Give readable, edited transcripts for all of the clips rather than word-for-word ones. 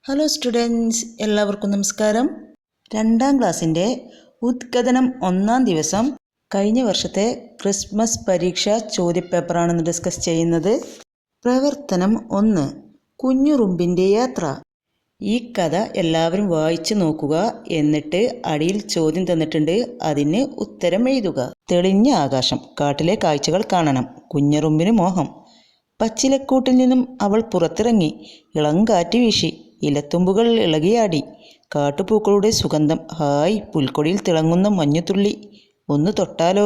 Hello students, എല്ലാവർക്കും നമസ്കാരം. 2ാം ക്ലാസ്സിൻ്റെ ഉദ്ഘാടനം 1ാം ദിവസം കഴിഞ്ഞ വർഷത്തെ ക്രിസ്മസ് പരീക്ഷാ ചോദ്യപേപ്പറാണ് ഡിസ്കസ് ചെയ്യുന്നത്. പ്രവർത്തനം 1, കുഞ്ഞുറുമ്പിൻ്റെ യാത്ര. ഈ കഥ എല്ലാവരും വായിച്ചു നോക്കുക. എന്നിട്ട് അടിയിൽ ചോദ്യം തന്നിട്ടുണ്ട്, അതിന് ഉത്തരം എഴുതുക. തെളിഞ്ഞ ആകാശം, കാട്ടിലെ കാഴ്ചകൾ കാണണം. കുഞ്ഞുറുമ്പിന് മോഹം. പച്ചിലക്കൂട്ടിൽ നിന്നും അവൾ പുറത്തിറങ്ങി. ഇളം കാറ്റ് വീശി, ഇലത്തുമ്പുകൾ ഇളകിയാടി. കാട്ടുപൂക്കളുടെ സുഗന്ധം. ഹായ്, പുൽക്കൊടിയിൽ തിളങ്ങുന്ന മഞ്ഞുതുള്ളി. ഒന്ന് തൊട്ടാലോ?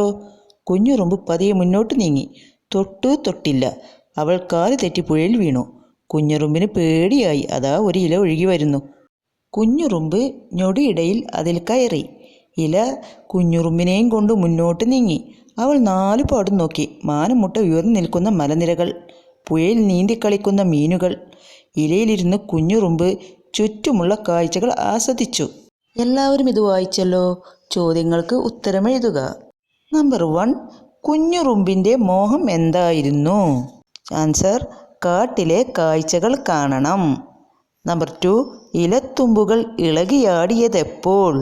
കുഞ്ഞുറുമ്പ് പതിയെ മുന്നോട്ട് നീങ്ങി. തൊട്ടില്ല. അവൾ കാല് തെറ്റി പുഴയിൽ വീണു. കുഞ്ഞുറുമ്പിന് പേടിയായി. അതാ ഒരു ഇല ഒഴുകി വരുന്നു. കുഞ്ഞുറുമ്പ് ഞൊടിയിടയിൽ അതിൽ കയറി. ഇല കുഞ്ഞുറുമ്പിനെയും കൊണ്ട് മുന്നോട്ട് നീങ്ങി. അവൾ 4 പാടും നോക്കി. മാനം മുട്ട ഉയർന്നു നിൽക്കുന്ന മലനിരകൾ, പുഴയിൽ നീന്തിക്കളിക്കുന്ന മീനുകൾ. ഇലയിലിരുന്ന് കുഞ്ഞുറുമ്പ് ചുറ്റുമുള്ള കാഴ്ചകൾ ആസ്വദിച്ചു. എല്ലാവരും ഇത് വായിച്ചല്ലോ. ചോദ്യങ്ങൾക്ക് ഉത്തരം എഴുതുക. നമ്പർ 1, കുഞ്ഞുറുമ്പിൻ്റെ മോഹം എന്തായിരുന്നു? ആൻസർ: കാട്ടിലെ കാഴ്ചകൾ കാണണം. നമ്പർ 2, ഇലത്തുമ്പുകൾ ഇളകിയാടിയതെപ്പോൾ?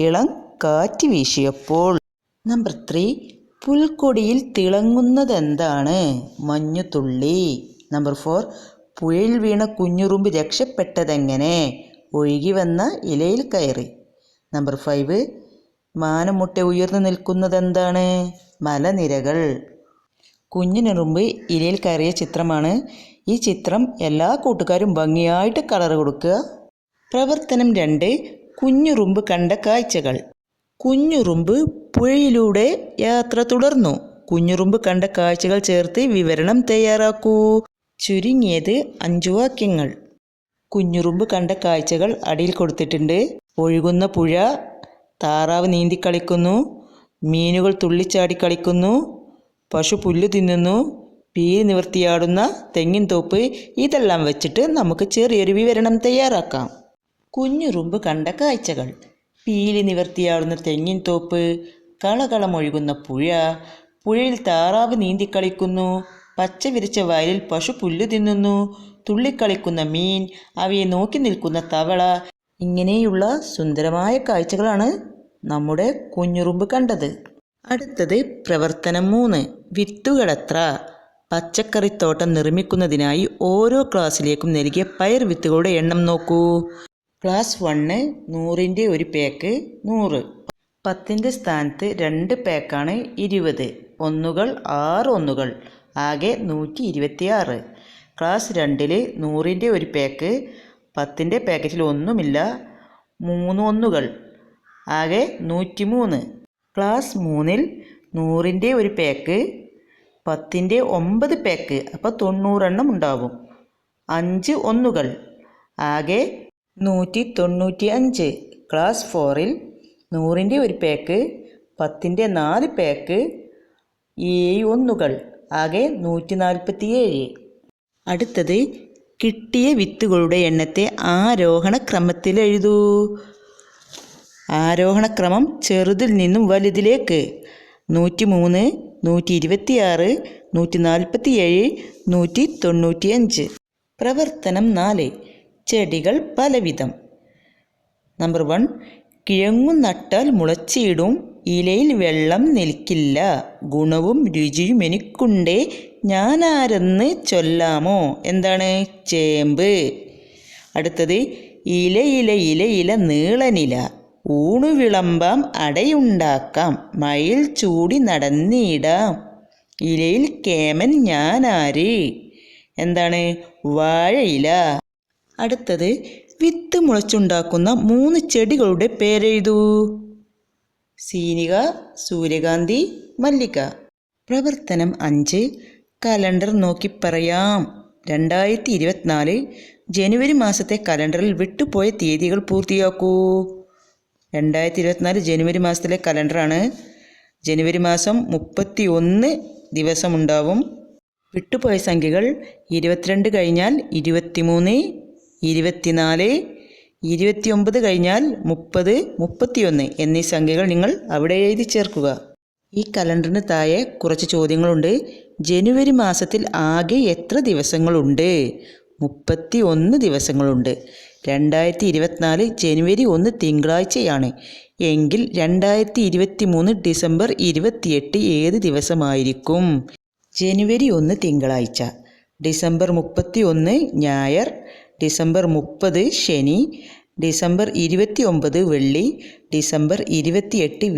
ഇളം കാറ്റ് വീശിയപ്പോൾ. നമ്പർ 3, പുൽക്കൊടിയിൽ തിളങ്ങുന്നതെന്താണ്? മഞ്ഞുതുള്ളി. നമ്പർ 4, പുഴയിൽ വീണ കുഞ്ഞുറുമ്പ് രക്ഷപ്പെട്ടതെങ്ങനെ? ഒഴുകി വന്ന ഇലയിൽ കയറി. നമ്പർ 5, മാനമുട്ട ഉയർന്നു നിൽക്കുന്നതെന്താണ്? മലനിരകൾ. കുഞ്ഞിനുറുമ്പ് ഇലയിൽ കയറിയ ചിത്രമാണ്. ഈ ചിത്രം എല്ലാ കൂട്ടുകാരും ഭംഗിയായിട്ട് കളർ കൊടുക്കുക. പ്രവർത്തനം 2, കുഞ്ഞുറുമ്പ് കണ്ട കാഴ്ചകൾ. കുഞ്ഞുറുമ്പ് പുഴയിലൂടെ യാത്ര തുടർന്നു. കുഞ്ഞുറുമ്പ് കണ്ട കാഴ്ചകൾ ചേർത്ത് വിവരണം തയ്യാറാക്കൂ. ചുരുങ്ങിയത് 5 വാക്യങ്ങൾ. കുഞ്ഞുറുമ്പ് കണ്ട കാഴ്ചകൾ അടിയിൽ കൊടുത്തിട്ടുണ്ട്. ഒഴുകുന്ന പുഴ, താറാവ് നീന്തിക്കളിക്കുന്നു, മീനുകൾ തുള്ളിച്ചാടി കളിക്കുന്നു, പശു പുല്ല് തിന്നുന്നു, പീലി നിവർത്തിയാടുന്ന തെങ്ങിൻ തോപ്പ്. ഇതെല്ലാം വെച്ചിട്ട് നമുക്ക് ചെറിയൊരു വിവരണം തയ്യാറാക്കാം. കുഞ്ഞുറുമ്പ് കണ്ട കാഴ്ചകൾ: പീലി നിവർത്തിയാടുന്ന തെങ്ങിൻ തോപ്പ്, കളകളമൊഴുകുന്ന പുഴ, പുഴയിൽ താറാവ് നീന്തിക്കളിക്കുന്നു, പച്ച വിരിച്ച വയലിൽ പശു പുല്ല് തിന്നുന്നു, തുള്ളിക്കളിക്കുന്ന മീൻ, അവയെ നോക്കി നിൽക്കുന്ന തവള. ഇങ്ങനെയുള്ള സുന്ദരമായ കാഴ്ചകളാണ് നമ്മുടെ കുഞ്ഞുറുമ്പ് കണ്ടത്. അടുത്തത് പ്രവർത്തനം 3, വിത്തുകളെത്ര? പച്ചക്കറിത്തോട്ടം നിർമ്മിക്കുന്നതിനായി ഓരോ ക്ലാസ്സിലേക്കും നൽകിയ പയർ വിത്തുകളുടെ എണ്ണം നോക്കൂ. ക്ലാസ് 1 100ൻ്റെ ഒരു പാക്ക് 100. 10ൻ്റെ സ്ഥാനത്ത് 2 പാക്കാണ് 20. ഒന്നുകൾ 6 ഒന്നുകൾ, ആകെ 126. ക്ലാസ് 2 100ൻ്റെ ഒരു പാക്ക്, 10ൻ്റെ പാക്കറ്റിൽ ഒന്നുമില്ല, 3 ഒന്നുകൾ, ആകെ 103. ക്ലാസ് 3 100ൻ്റെ ഒരു പാക്ക്, 10ൻ്റെ 9 പാക്ക്, അപ്പോൾ 90 എണ്ണം ഉണ്ടാവും. 5 ഒന്നുകൾ, ആകെ 195. ക്ലാസ് 4 100ൻ്റെ ഒരു പാക്ക്, 10ൻ്റെ 4 പാക്ക്, 7 ഒന്നുകൾ, ആകെ 147. അടുത്തത് കിട്ടിയ വിത്തുകളുടെ എണ്ണത്തെ ആരോഹണക്രമത്തിൽ എഴുതൂ. ആരോഹണക്രമം ചെറുതിൽ നിന്നും വലുതിലേക്ക്. 103, 126, 147, 195. പ്രവർത്തനം 4, ചെടികൾ പലവിധം. നമ്പർ 1, കിഴങ്ങു നട്ടാൽ മുളച്ചിടും, ഇലയിൽ വെള്ളം നിൽക്കില്ല, ഗുണവും രുചിയും എനിക്കുണ്ടേ, ഞാനാരെന്ന് ചൊല്ലാമോ? എന്താണ്? ചേമ്പ്. അടുത്തത് ഇല ഇല ഇല ഇല നീളനില, ഊണു വിളമ്പാം അടയുണ്ടാക്കാം, മയിൽ ചൂടി നടന്നിടാം, ഇലയിൽ കേമൻ ഞാനാര്? എന്താണ്? വാഴയില. അടുത്തത് വിത്ത് മുളച്ചുണ്ടാക്കുന്ന 3 ചെടികളുടെ പേരെഴുതൂ. സീനിക, സൂര്യകാന്തി, മല്ലിക. പ്രവർത്തനം 5, കലണ്ടർ നോക്കി പറയാം. 2024 ജനുവരി മാസത്തെ കലണ്ടറിൽ വിട്ടുപോയ തീയതികൾ പൂർത്തിയാക്കൂ. 2024 ജനുവരി മാസത്തിലെ കലണ്ടറാണ്. ജനുവരി മാസം 31 ദിവസമുണ്ടാവും. വിട്ടുപോയ സംഖ്യകൾ 22 കഴിഞ്ഞാൽ 23, 24, 29 കഴിഞ്ഞാൽ 30, 31 എന്നീ സംഖ്യകൾ നിങ്ങൾ അവിടെ എഴുതി ചേർക്കുക. ഈ കലണ്ടറിന് താഴെ കുറച്ച് ചോദ്യങ്ങളുണ്ട്. ജനുവരി മാസത്തിൽ ആകെ എത്ര ദിവസങ്ങളുണ്ട്? 31 ദിവസങ്ങളുണ്ട്. 2024 ജനുവരി 1 തിങ്കളാഴ്ചയാണ് എങ്കിൽ 2023 ഡിസംബർ 28 ഏത് ദിവസമായിരിക്കും? ജനുവരി 1 തിങ്കളാഴ്ച, ഡിസംബർ 31 ഞായർ, ഡിസംബർ 30 ശനി, ഡിസംബർ 29 വെള്ളി, ഡിസംബർ 28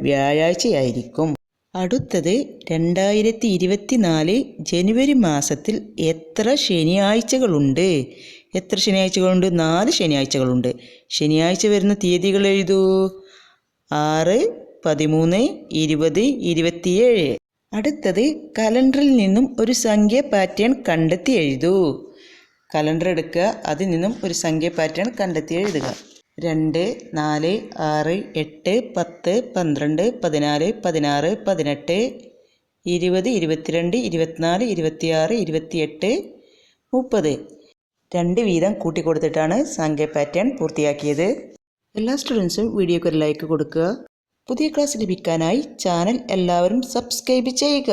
വ്യാഴാഴ്ചയായിരിക്കും. അടുത്തത് 2024 ജനുവരി മാസത്തിൽ എത്ര ശനിയാഴ്ചകളുണ്ട്? എത്ര ശനിയാഴ്ചകളുണ്ട്? 4 ശനിയാഴ്ചകളുണ്ട്. ശനിയാഴ്ച വരുന്ന തീയതികൾ എഴുതൂ. 6, 13, 20, 27. അടുത്തത് കലണ്ടറിൽ നിന്നും ഒരു സംഖ്യ പാറ്റേൺ കണ്ടെത്തി എഴുതൂ. കലണ്ടർ എടുക്കുക, അതിൽ നിന്നും ഒരു സംഖ്യ പാറ്റേൺ കണ്ടെത്തി എഴുതുക. 2, 4, 6, 8, 10, 12, 14, 16, 18, 20, 22, 24, 26, 28, 30. 2 വീതം കൂട്ടിക്കൊടുത്തിട്ടാണ് സംഖ്യ പാറ്റേൺ പൂർത്തിയാക്കിയത്. എല്ലാ സ്റ്റുഡൻസും വീഡിയോക്ക് ഒരു ലൈക്ക് കൊടുക്കുക. പുതിയ ക്ലാസ് ലഭിക്കാനായി ചാനൽ എല്ലാവരും സബ്സ്ക്രൈബ് ചെയ്യുക.